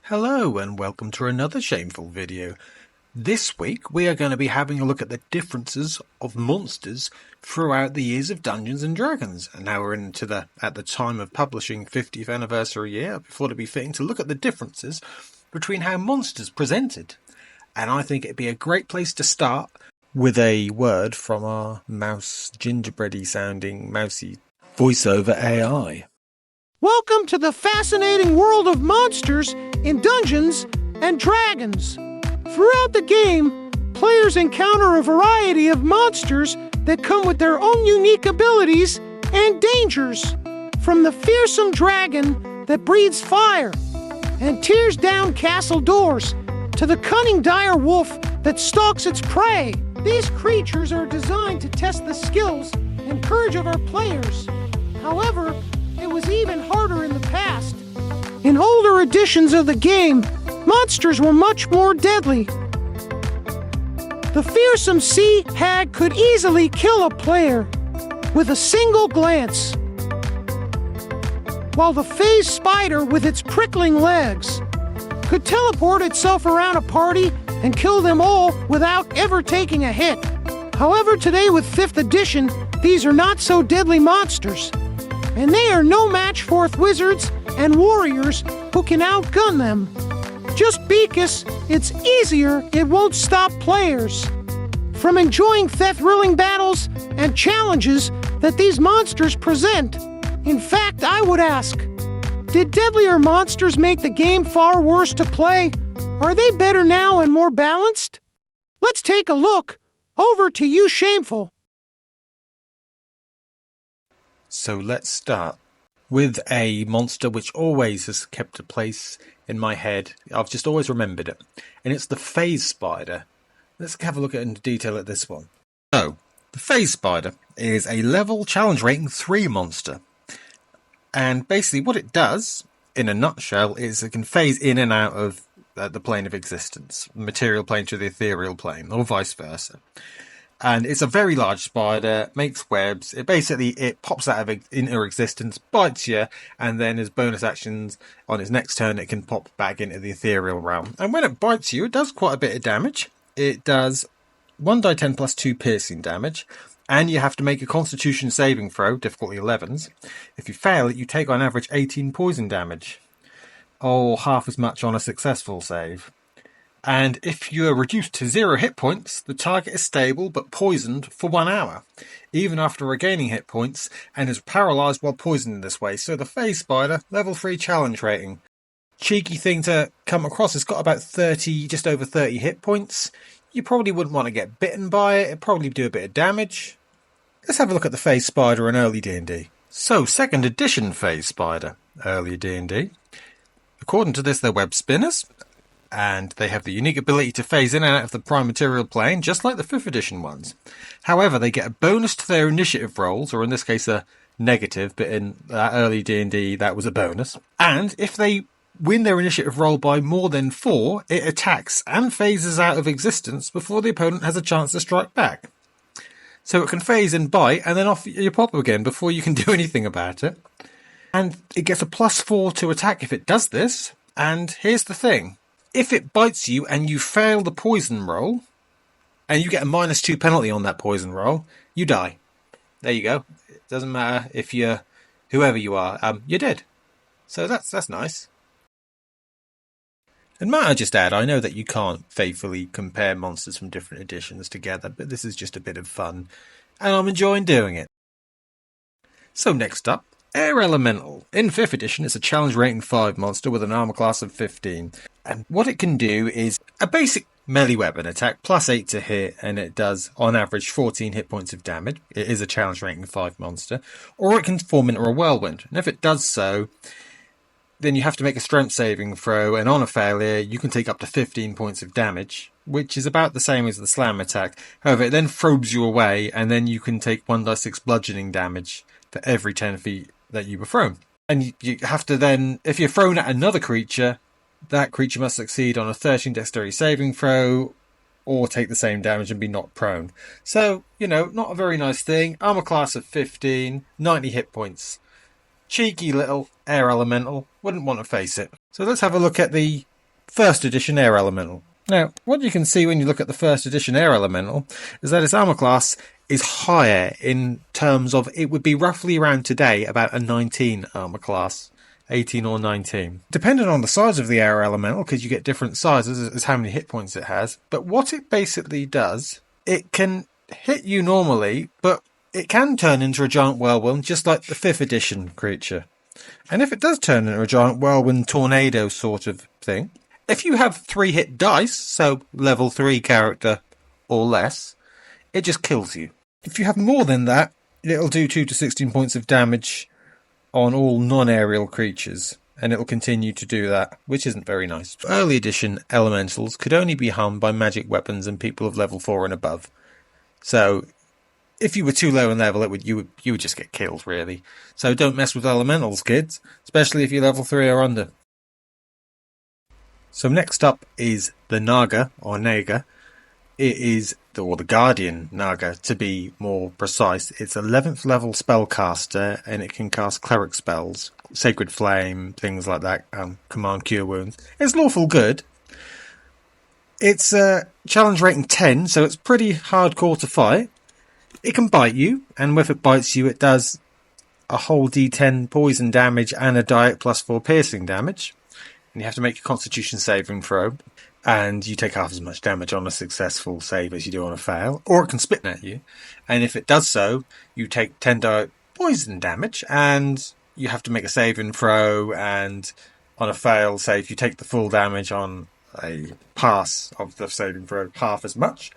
Hello and welcome to another shameful video. This week we are going to be having a look at the differences of monsters throughout the years of Dungeons and Dragons. And now we're at the time of publishing 50th anniversary year. I thought it'd be fitting to look at the differences between how monsters presented. And I think it'd be a great place to start with a word from our mouse, gingerbready sounding mousy voiceover AI. Welcome to the fascinating world of monsters in Dungeons and Dragons. Throughout the game, players encounter a variety of monsters that come with their own unique abilities and dangers. From the fearsome dragon that breathes fire and tears down castle doors, to the cunning dire wolf that stalks its prey. These creatures are designed to test the skills and courage of our players. However, it was even harder in the past. In older editions of the game, monsters were much more deadly. The fearsome sea hag could easily kill a player with a single glance, while the phase spider with its prickling legs could teleport itself around a party and kill them all without ever taking a hit. However, today with 5th edition, these are not so deadly monsters, and they are no match for wizards and warriors who can outgun them. Just because it's easier, it won't stop players from enjoying the thrilling battles and challenges that these monsters present. In fact, I would ask, did deadlier monsters make the game far worse to play? Are they better now and more balanced? Let's take a look. Over to you, Shameful. So let's start with a monster which always has kept a place in my head. I've just always remembered it. And it's the phase spider. Let's have a look in detail at this one. So, the phase spider is a level challenge rating 3 monster. And basically what it does, in a nutshell, is it can phase in and out of the plane of existence. Material plane to the ethereal plane, or vice versa. And it's a very large spider, makes webs. It pops out of inner existence, bites you, and then as bonus actions on its next turn, it can pop back into the ethereal realm. And when it bites you, it does quite a bit of damage. It does 1d10 plus 2 piercing damage, and you have to make a constitution saving throw, difficulty 11s. If you fail it, you take on average 18 poison damage, or half as much on a successful save. And if you are reduced to 0 hit points, the target is stable but poisoned for 1 hour, even after regaining hit points, and is paralysed while poisoned in this way. So the phase spider, level 3 challenge rating. Cheeky thing to come across, it's got about just over 30 hit points. You probably wouldn't want to get bitten by it, it'd probably do a bit of damage. Let's have a look at the phase spider in early D&D. So, 2nd edition phase spider, early D&D. According to this, they're web spinners, and they have the unique ability to phase in and out of the prime material plane, just like the 5th edition ones. However, they get a bonus to their initiative rolls, or in this case a negative, but in early D&D that was a bonus. And if they win their initiative roll by more than 4, it attacks and phases out of existence before the opponent has a chance to strike back. So it can phase and bite, and then off you pop again before you can do anything about it. And it gets a +4 to attack if it does this. And here's the thing. If it bites you and you fail the poison roll, and you get a -2 penalty on that poison roll, you die. There you go. It doesn't matter if you're whoever you are, you're dead. So that's nice. And might I just add, I know that you can't faithfully compare monsters from different editions together, but this is just a bit of fun, and I'm enjoying doing it. So next up, Air Elemental. In 5th edition, it's a challenge rating 5 monster with an armor class of 15. And what it can do is a basic melee weapon attack, +8 to hit, and it does, on average, 14 hit points of damage. It is a challenge rating 5 monster. Or it can form into a whirlwind. And if it does so, then you have to make a strength saving throw, and on a failure, you can take up to 15 points of damage, which is about the same as the slam attack. However, it then throws you away, and then you can take 1d6 bludgeoning damage for every 10 feet that you were thrown. And you have to then, if you're thrown at another creature, that creature must succeed on a 13 dexterity saving throw, or take the same damage and be knocked prone. So, not a very nice thing. Armor class of 15, 90 hit points. Cheeky little air elemental, wouldn't want to face it. So let's have a look at the first edition air elemental. Now, what you can see when you look at the first edition air elemental is that its armor class is higher in terms of it would be roughly around today about a 19 armor class. 18 or 19. Depending on the size of the air elemental, because you get different sizes as how many hit points it has. But what it basically does, it can hit you normally, but it can turn into a giant whirlwind, just like the 5th edition creature. And if it does turn into a giant whirlwind tornado sort of thing, if you have 3 hit dice, so level 3 character or less, it just kills you. If you have more than that, it'll do 2 to 16 points of damage on all non-aerial creatures, and it'll continue to do that, which isn't very nice. Early edition elementals could only be harmed by magic weapons and people of level 4 and above. So if you were too low in level, you would just get killed, really. So don't mess with elementals, kids, especially if you're level 3 or under. So next up is the Naga, or Naga. It is the Guardian Naga, to be more precise. It's 11th level spellcaster, and it can cast cleric spells, Sacred Flame, things like that, command cure wounds. It's lawful good. It's challenge rating 10, so it's pretty hardcore to fight. It can bite you, and if it bites you, it does a whole d10 poison damage and a diet plus 4 piercing damage. And you have to make a constitution saving throw. And you take half as much damage on a successful save as you do on a fail. Or it can spit at you. And if it does so, you take 10 poison damage. And you have to make a saving throw. And on a fail save, you take the full damage. On a pass of the saving throw, half as much.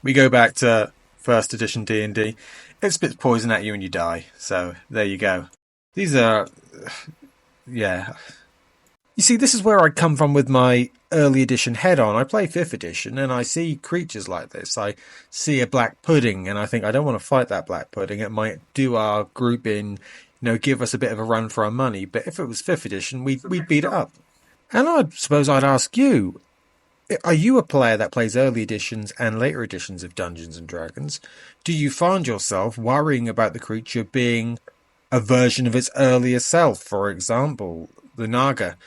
We go back to first edition D&D. It spits poison at you and you die. So there you go. These are... yeah... You see, this is where I come from with my early edition head on. I play 5th edition and I see creatures like this. I see a black pudding and I think, I don't want to fight that black pudding. It might do our group in, give us a bit of a run for our money. But if it was 5th edition, we'd beat it up. And I suppose I'd ask you, are you a player that plays early editions and later editions of Dungeons and Dragons? Do you find yourself worrying about the creature being a version of its earlier self, for example, the Naga?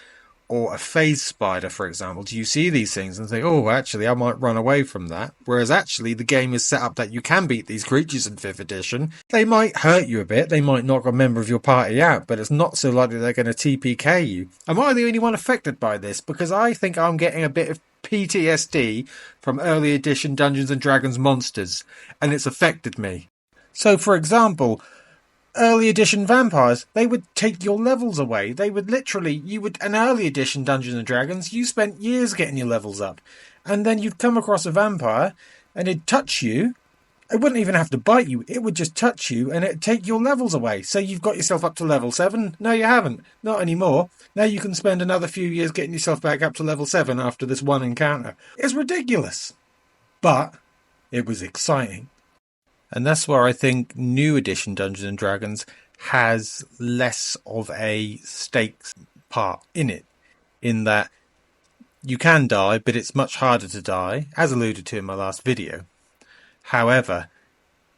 Or a phase spider, for example. Do you see these things and think, oh, actually, I might run away from that? Whereas actually, the game is set up that you can beat these creatures in 5th edition. They might hurt you a bit. They might knock a member of your party out, but it's not so likely they're going to TPK you. Am I the only one affected by this? Because I think I'm getting a bit of PTSD from early edition Dungeons and Dragons monsters, and it's affected me. So, for example... early edition vampires, they would take your levels away. They would literally, an early edition Dungeons and Dragons, you spent years getting your levels up. And then you'd come across a vampire and it'd touch you. It wouldn't even have to bite you. It would just touch you and it'd take your levels away. So you've got yourself up to level 7. No, you haven't. Not anymore. Now you can spend another few years getting yourself back up to level 7 after this one encounter. It's ridiculous. But it was exciting. And that's where I think new edition Dungeons and Dragons has less of a stakes part in it. In that you can die, but it's much harder to die, as alluded to in my last video. However,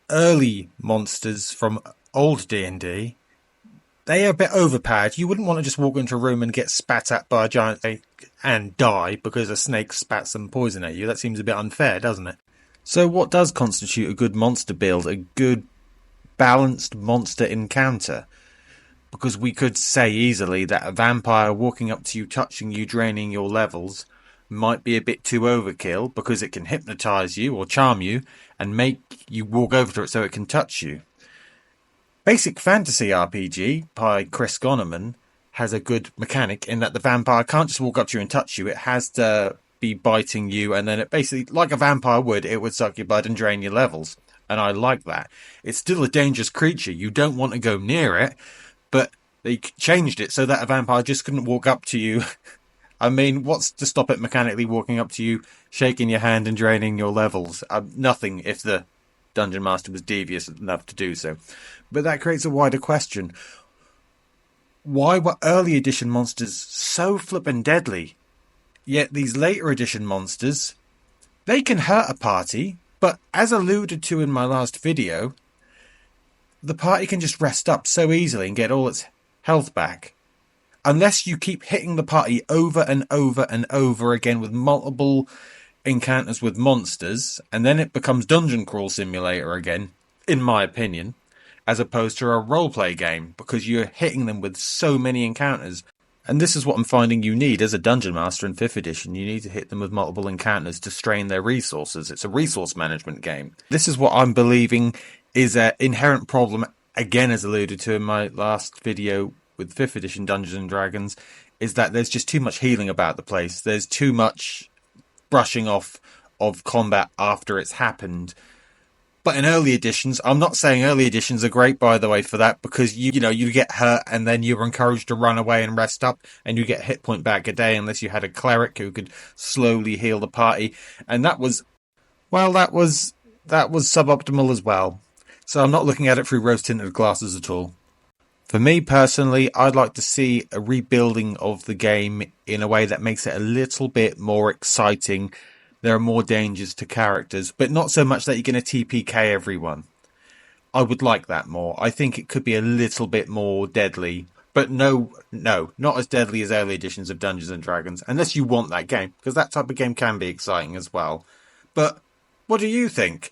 early monsters from old D&D, they are a bit overpowered. You wouldn't want to just walk into a room and get spat at by a giant snake and die because a snake spat some poison at you. That seems a bit unfair, doesn't it? So what does constitute a good monster build, a good balanced monster encounter? Because we could say easily that a vampire walking up to you, touching you, draining your levels might be a bit too overkill because it can hypnotize you or charm you and make you walk over to it so it can touch you. Basic Fantasy RPG by Chris Goneman has a good mechanic in that the vampire can't just walk up to you and touch you. It has to be biting you, and then it basically, like a vampire would, it would suck your blood and drain your levels. And I like that. It's still a dangerous creature. You don't want to go near it, but they changed it so that a vampire just couldn't walk up to you. I mean, what's to stop it mechanically walking up to you, shaking your hand and draining your levels? Nothing if the Dungeon Master was devious enough to do so. But that creates a wider question. Why were early edition monsters so flippin' deadly? Yet these later edition monsters, they can hurt a party, but as alluded to in my last video, the party can just rest up so easily and get all its health back. unless you keep hitting the party over and over and over again with multiple encounters with monsters, and then it becomes Dungeon Crawl Simulator again, in my opinion, as opposed to a roleplay game, because you're hitting them with so many encounters. And this is what I'm finding you need as a Dungeon Master in 5th edition. You need to hit them with multiple encounters to strain their resources. It's a resource management game. This is what I'm believing is an inherent problem, again as alluded to in my last video with 5th edition Dungeons and Dragons, is that there's just too much healing about the place. There's too much brushing off of combat after it's happened. But in early editions, I'm not saying early editions are great, by the way, for that, because you get hurt and then you're encouraged to run away and rest up, and you get hit point back a day unless you had a cleric who could slowly heal the party. And that was suboptimal as well. So I'm not looking at it through rose-tinted glasses at all. For me personally, I'd like to see a rebuilding of the game in a way that makes it a little bit more exciting. There are more dangers to characters, but not so much that you're going to TPK everyone. I would like that more. I think it could be a little bit more deadly, but no, not as deadly as early editions of Dungeons and Dragons, unless you want that game, because that type of game can be exciting as well. But what do you think?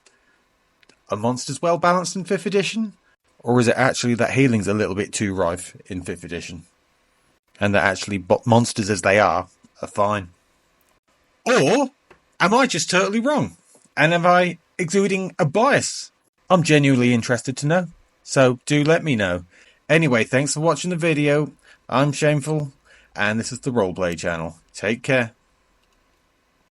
Are monsters well balanced in 5th edition? Or is it actually that healing's a little bit too rife in 5th edition? And that actually monsters as they are fine? Or am I just totally wrong? And am I exuding a bias? I'm genuinely interested to know. So do let me know. Anyway, thanks for watching the video. I'm Shameful, and this is the Roleplay channel. Take care.